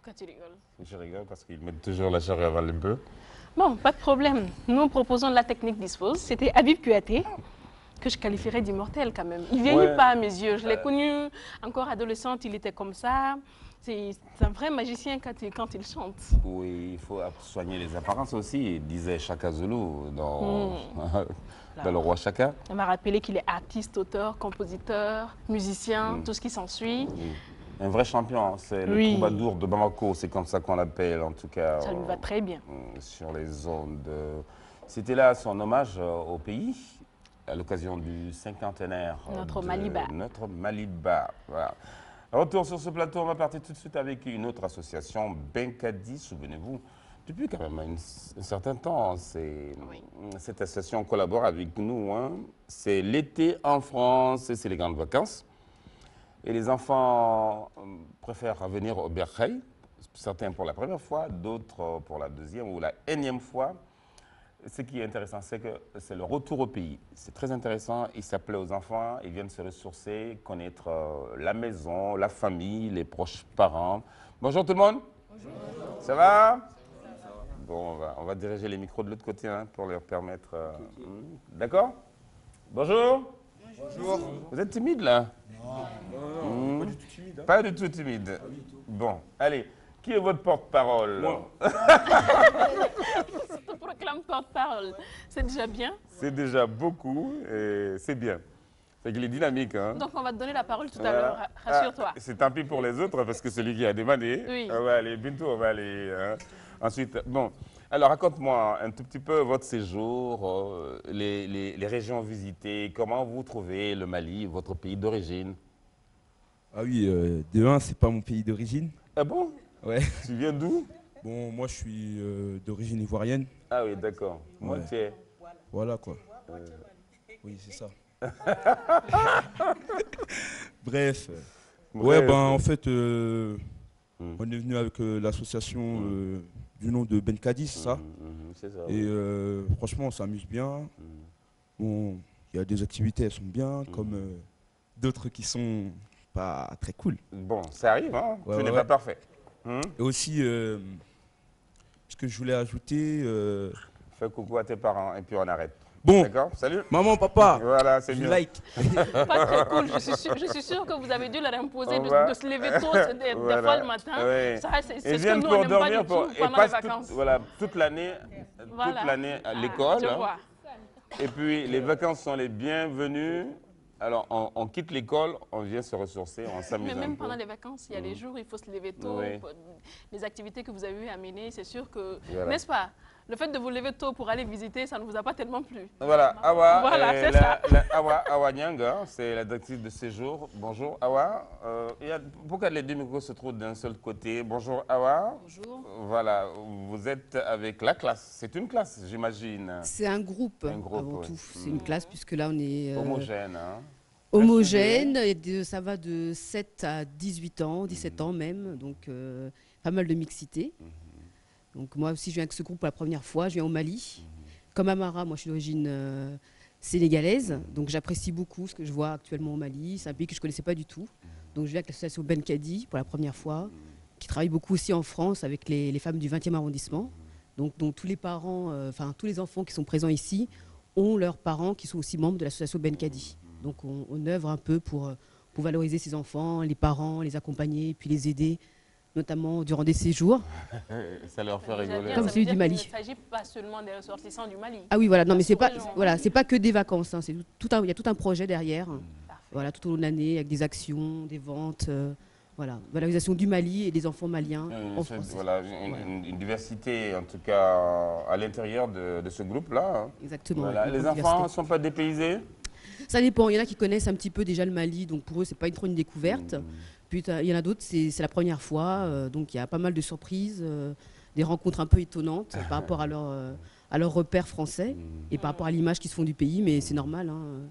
Pourquoi tu rigoles? Je rigole parce qu'ils mettent toujours la charrue avant le bœuf. Bon, pas de problème. Nous proposons la technique Dispose. C'était Habib Kouyaté, que je qualifierais d'immortel quand même. Il vieillit Ouais. pas à mes yeux. Je l'ai connu encore adolescente, il était comme ça. C'est un vrai magicien quand il chante. Oui, il faut soigner les apparences aussi, disait Chaka Zulu dans, dans Le Roi Chaka. On m'a rappelé qu'il est artiste, auteur, compositeur, musicien, tout ce qui s'ensuit. Oui. Un vrai champion, c'est le Oui. troubadour de Bamako, c'est comme ça qu'on l'appelle en tout cas. Ça lui va très bien. Sur les ondes. C'était là son hommage au pays, à l'occasion du cinquantenaire Notre de Maliba. notre Maliba. Voilà. Retour sur ce plateau, on va partir tout de suite avec une autre association, Benkadi, souvenez-vous. Depuis quand même un certain temps, cette association collabore avec nous. Hein. C'est l'été en France et c'est les grandes vacances. Et les enfants préfèrent venir au Bercail, certains pour la première fois, d'autres pour la deuxième ou la énième fois. Ce qui est intéressant, c'est que c'est le retour au pays. C'est très intéressant, il s'appelait aux enfants, ils viennent se ressourcer, connaître la maison, la famille, les proches parents. Bonjour tout le monde. Bonjour. Ça va? Bon, on va diriger les micros de l'autre côté hein, pour leur permettre... D'accord? Bonjour. Bonjour. Vous êtes timide là? Non, pas du tout timide. Hein. Pas du tout timide. Bon, allez, qui est votre porte-parole? Moi. Je te proclame porte-parole. C'est déjà bien. C'est déjà beaucoup et c'est bien. C'est qu'il est dynamique. Hein. Donc on va te donner la parole tout à l'heure, rassure-toi. C'est tant pis pour les autres parce que celui qui a demandé. Oui. On va aller, bientôt on va aller. Hein. Ensuite, bon, alors raconte-moi un tout petit peu votre séjour, les régions visitées, comment vous trouvez le Mali, votre pays d'origine? Ah oui, de un, c'est pas mon pays d'origine. Ah bon? Ouais. Tu viens d'où? Bon, moi je suis d'origine ivoirienne. Ah oui, d'accord. Moi, Ouais. tu es. Voilà quoi. Oui, c'est ça. Bref. Ouais, ben en fait, on est venu avec l'association du nom de Benkadi, c'est ça. C'est ça. Et franchement, on s'amuse bien. Bon, il y a des activités, elles sont bien, comme d'autres qui sont pas très cool. Bon, ça arrive, hein. Ouais, Tu n'es ouais. pas parfait. Et aussi, ce que je voulais ajouter... Fais coucou à tes parents et puis on arrête. Bon, d'accord, salut. Maman, papa, voilà, c'est je mieux. like. Pas très cool. Je suis sûre que vous avez dû leur imposer de se lever tôt des fois le matin. Oui. C'est Ils ce viennent que nous, on pour n'aime pas dormir du tout et pendant les passent vacances. voilà, toute l'année à l'école. Je hein. vois. Et puis les vacances sont les bienvenues. Alors on quitte l'école, on vient se ressourcer, on s'amuse Mais un même peu. pendant les vacances, il y a des jours où il faut se lever tôt. Oui. Les activités que vous avez eu à mener, c'est sûr que, Voilà. n'est-ce pas? Le fait de vous lever tôt pour aller visiter, ça ne vous a pas tellement plu. Voilà, Awa, Voilà, c'est ça. Awa Nyanga, c'est la directrice de séjour. Bonjour Awa. Pourquoi les deux micros se trouvent d'un seul côté? Bonjour Awa. Bonjour. Voilà, vous êtes avec la classe. C'est une classe, j'imagine. C'est un groupe, avant oui. tout. C'est une classe puisque là on est Homogène. Hein. homogène. Ça va de 7 à 18 ans, 17 ans même. Donc pas mal de mixité. Donc moi aussi je viens avec ce groupe pour la première fois. Je viens au Mali. Comme Amara, moi je suis d'origine sénégalaise. Donc j'apprécie beaucoup ce que je vois actuellement au Mali. C'est un pays que je ne connaissais pas du tout. Donc je viens avec l'association Benkadi pour la première fois, qui travaille beaucoup aussi en France avec les femmes du 20e arrondissement. Donc tous les parents, tous les enfants qui sont présents ici ont leurs parents qui sont aussi membres de l'association Benkadi. Donc on œuvre un peu pour valoriser ces enfants, les parents, les accompagner, puis les aider, notamment durant des séjours. Ça leur fait rigoler. Comme celui du Mali. Il ne s'agit pas seulement des ressortissants du Mali. Ah oui, voilà, non mais c'est pas, sous-région. voilà, c'est pas que des vacances, hein, il y a tout un projet derrière, voilà, tout au long de l'année, avec des actions, des ventes, voilà, valorisation du Mali et des enfants maliens en France. Voilà, une diversité, en tout cas, à l'intérieur de ce groupe-là. Hein. Exactement. Voilà. une Les grande enfants ne diversité. sont pas dépaysés? Ça dépend, il y en a qui connaissent un petit peu déjà le Mali, donc pour eux, c'est pas trop une découverte. Puis il y en a d'autres, c'est la première fois, donc il y a pas mal de surprises, des rencontres un peu étonnantes par rapport à leurs repères français et par rapport à l'image qu'ils se font du pays, mais c'est normal. Hein.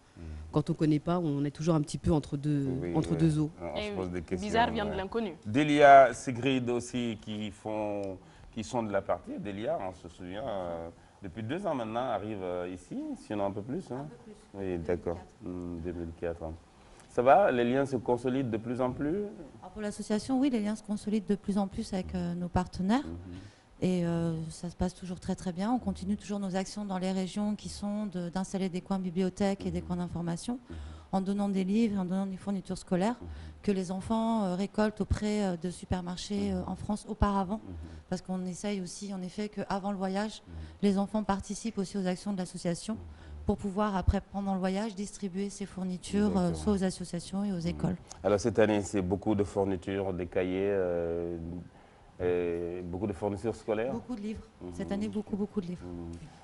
Quand on ne connaît pas, on est toujours un petit peu entre deux eaux. On se pose des questions. Bizarre vient de l'inconnu. Delia, Sigrid aussi, qui sont de la partie. Delia, on se souvient, depuis 2 ans maintenant, arrive ici, sinon un peu plus. Hein. Un peu plus. Oui, d'accord. 2004. Hein. Ça va? Les liens se consolident de plus en plus? Alors pour l'association, oui, les liens se consolident de plus en plus avec nos partenaires. Et ça se passe toujours très très bien. On continue toujours nos actions dans les régions qui sont d'installer des coins bibliothèques et des coins d'information, en donnant des livres et en donnant des fournitures scolaires que les enfants récoltent auprès de supermarchés en France auparavant. Parce qu'on essaye aussi, en effet, qu'avant le voyage, les enfants participent aussi aux actions de l'association pour pouvoir, après, pendant le voyage, distribuer ces fournitures soit aux associations et aux écoles. Alors cette année, c'est beaucoup de fournitures, des cahiers, beaucoup de fournitures scolaires? Beaucoup de livres. Cette année, beaucoup de livres.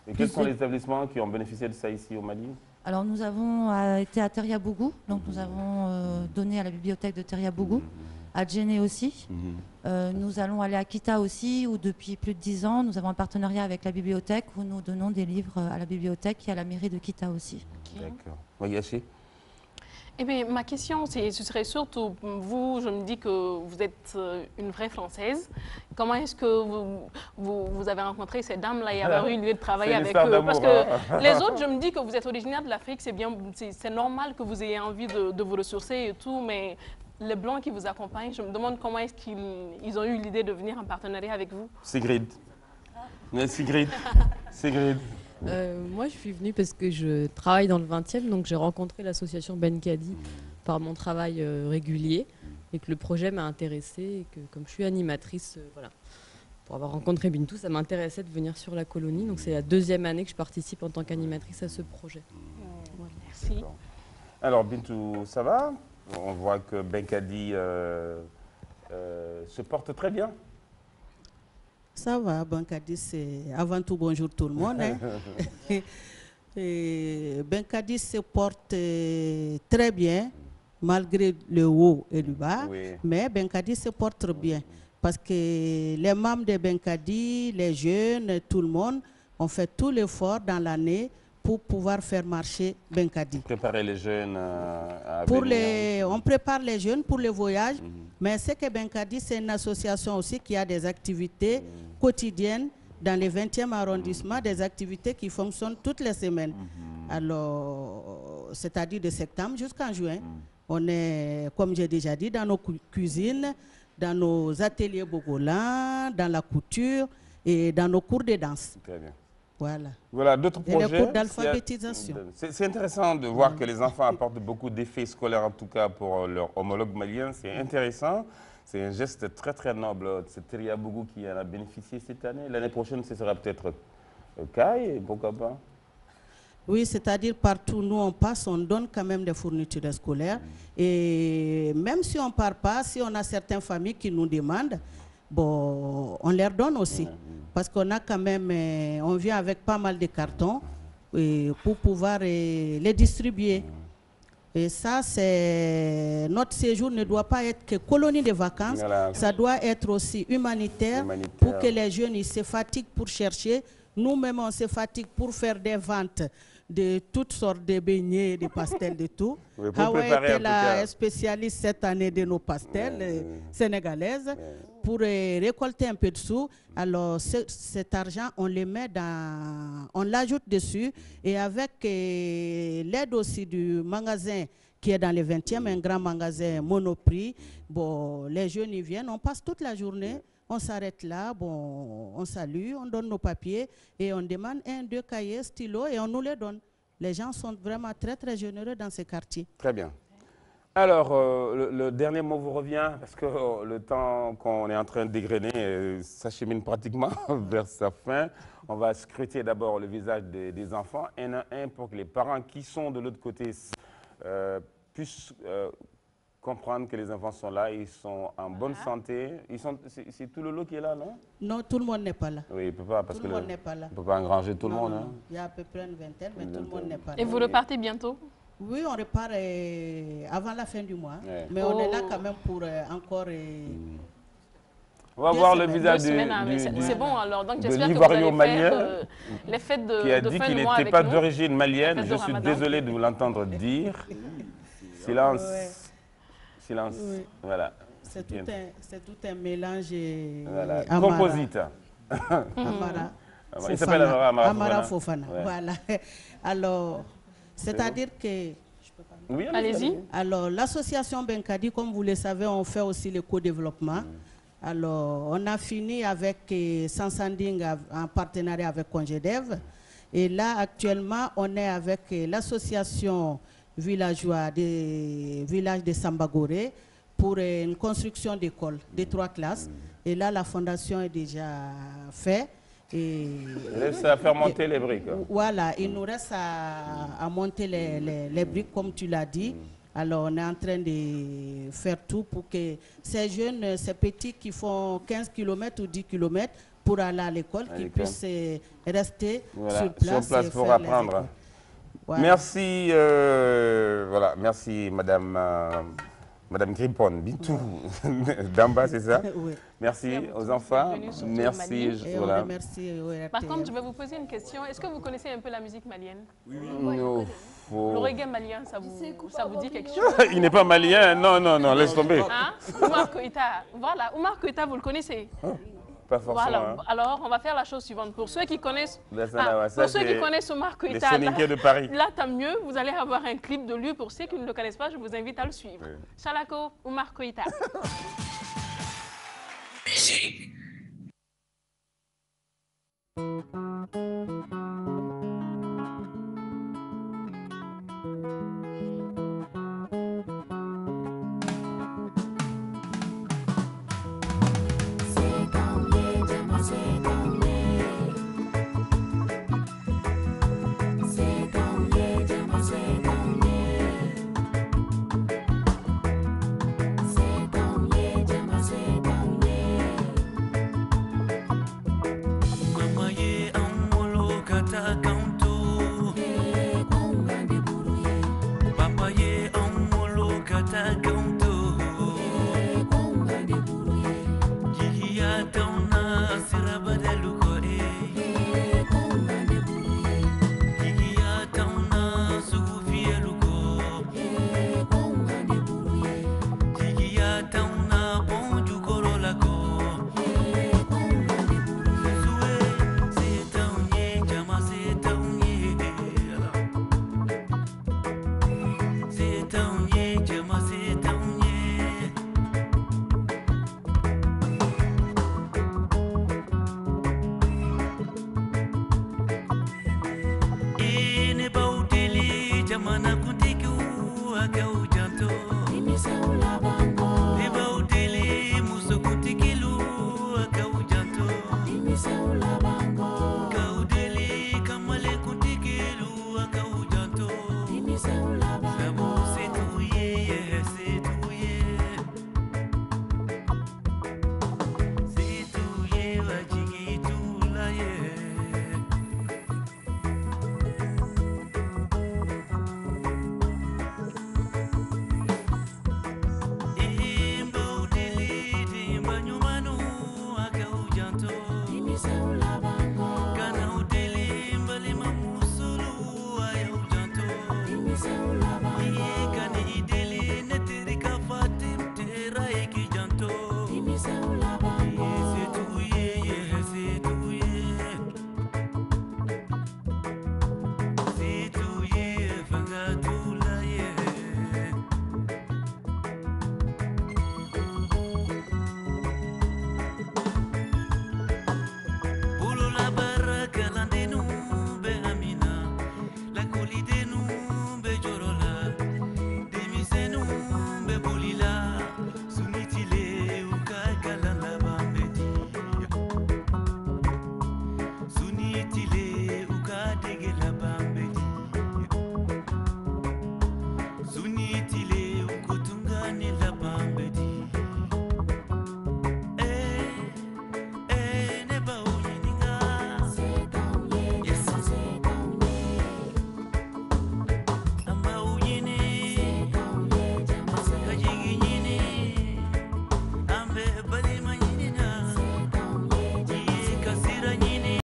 Et quels sont les établissements qui ont bénéficié de ça ici au Mali? Alors nous avons été à Teriabougou, donc nous avons donné à la bibliothèque de Teriabougou, à Djenné aussi. Nous allons aller à Kita aussi, où depuis plus de 10 ans, nous avons un partenariat avec la bibliothèque, où nous donnons des livres à la bibliothèque et à la mairie de Kita aussi. D'accord. Magaché? Eh bien, ma question, ce serait surtout, vous, je me dis que vous êtes une vraie Française. Comment est-ce que vous avez rencontré ces dames-là et avez eu lieu de travailler avec eux? Parce que les autres, je me dis que vous êtes originaire de l'Afrique, c'est normal que vous ayez envie de vous ressourcer et tout, mais les Blancs qui vous accompagnent, je me demande comment est-ce qu'ils ont eu l'idée de venir en partenariat avec vous? Sigrid. Sigrid. Sigrid. Moi, je suis venue parce que je travaille dans le 20e, donc j'ai rencontré l'association Benkadi par mon travail régulier et que le projet m'a intéressée et que comme je suis animatrice, voilà, pour avoir rencontré Bintou, ça m'intéressait de venir sur la colonie. Donc c'est la 2e année que je participe en tant qu'animatrice à ce projet. Voilà. Merci. Alors Bintou, ça va? On voit que Benkadi se porte très bien. Ça va, Benkadi, c'est avant tout bonjour tout le monde. Hein. Benkadi se porte très bien, malgré le haut et le bas, mais Benkadi se porte bien. Parce que les membres de Benkadi, les jeunes, tout le monde, ont fait tout l'effort dans l'année pour pouvoir faire marcher Benkadi. Préparer les jeunes à venir. On prépare les jeunes pour le voyage, mais c'est que Benkadi, c'est une association aussi qui a des activités quotidiennes dans le 20e arrondissement, des activités qui fonctionnent toutes les semaines. Alors, c'est-à-dire de septembre jusqu'en juin. On est, comme j'ai déjà dit, dans nos cuisines, dans nos ateliers bogolans, dans la couture et dans nos cours de danse. Très bien. Voilà, d'autres projets. Les cours d'alphabétisation. C'est intéressant de voir que les enfants apportent beaucoup d'effets scolaires, en tout cas pour leurs homologues maliens. C'est intéressant. C'est un geste très très noble. C'est Teriabougou qui en a bénéficié cette année. L'année prochaine, ce sera peut-être Caille, pourquoi pas? Oui, c'est-à-dire partout où nous on passe, on donne quand même des fournitures scolaires. Et même si on ne part pas, si on a certaines familles qui nous demandent, bon, on leur donne aussi. Parce qu'on a quand même, on vient avec pas mal de cartons pour pouvoir les distribuer. Et ça, notre séjour ne doit pas être que colonie de vacances, ça doit être aussi humanitaire. Pour que les jeunes ils se fatiguent pour chercher. Nous-mêmes, on se fatigue pour faire des ventes de toutes sortes de beignets, de pastels, de tout. Hawa était la spécialiste cette année de nos pastels sénégalaises pour récolter un peu de sous. Alors cet argent, on le met on l'ajoute dessus et avec l'aide aussi du magasin qui est dans le 20e, un grand magasin Monoprix. Bon, les jeunes y viennent, on passe toute la journée. On s'arrête là, bon, on salue, on donne nos papiers et on demande 1, 2 cahiers, stylos et on nous les donne. Les gens sont vraiment très très généreux dans ces quartiers. Très bien. Alors, le dernier mot vous revient parce que le temps qu'on est en train de dégrainer s'achemine pratiquement vers sa fin. On va scruter d'abord le visage des enfants, un à un, pour que les parents qui sont de l'autre côté puissent comprendre que les enfants sont là, ils sont en bonne santé. C'est tout le lot qui est là, non? Non, tout le monde n'est pas là. Oui, il peut pas, parce tout le monde n'est pas là. On ne peut pas engranger tout le monde. Hein. Il y a à peu près une vingtaine, mais tout le monde n'est pas là. Et vous repartez bientôt? Oui, on repart avant la fin du mois. Mais on est là quand même pour encore... On va voir le visage c'est bon alors, donc j'espère que vous allez faire les fêtes de fin de mois avec nous. Qui a dit qu'il n'était pas d'origine malienne. Je suis désolé de vous l'entendre dire. Silence. Silence. Oui. Voilà. C'est tout un mélange. Voilà. Composite. Il s'appelle Amara Fofana. Voilà. Alors, c'est-à-dire que Oui, Allez-y. Alors, l'association Benkadi, comme vous le savez, on fait aussi le co-développement. Alors, on a fini avec Sansanding en partenariat avec Congedev. Et là, actuellement, on est avec l'association villageoise des villages de Sambagoré pour une construction d'école de 3 classes. Et là, la fondation est déjà faite. Et reste à faire monter les briques. voilà, il nous reste à monter les briques, comme tu l'as dit. Alors, on est en train de faire tout pour que ces jeunes, ces petits qui font 15 km ou 10 km pour aller à l'école, qu'ils puissent rester sur place pour apprendre. Voilà. Merci, voilà, merci Madame Grimpon, Bintou, d'Amba, c'est ça? Oui. Merci aux enfants. Merci. Et on remercie Par contre, je vais vous poser une question. Est-ce que vous connaissez un peu la musique malienne? Oui. Le reggae malien, ça vous dit quelque chose? Il n'est pas malien, non, laisse tomber. Hein? Oumar Koïta, voilà, Oumar Koïta, vous le connaissez? Pas forcément. Voilà. Hein. Alors, on va faire la chose suivante. Pour ceux qui connaissent, Oumar Koïta, de Paris. Là, tant mieux, vous allez avoir un clip de lui. Pour ceux qui ne le connaissent pas, je vous invite à le suivre. Oui. Chalako, Oumar Koïta. Musique. Jamana kuntikiu agau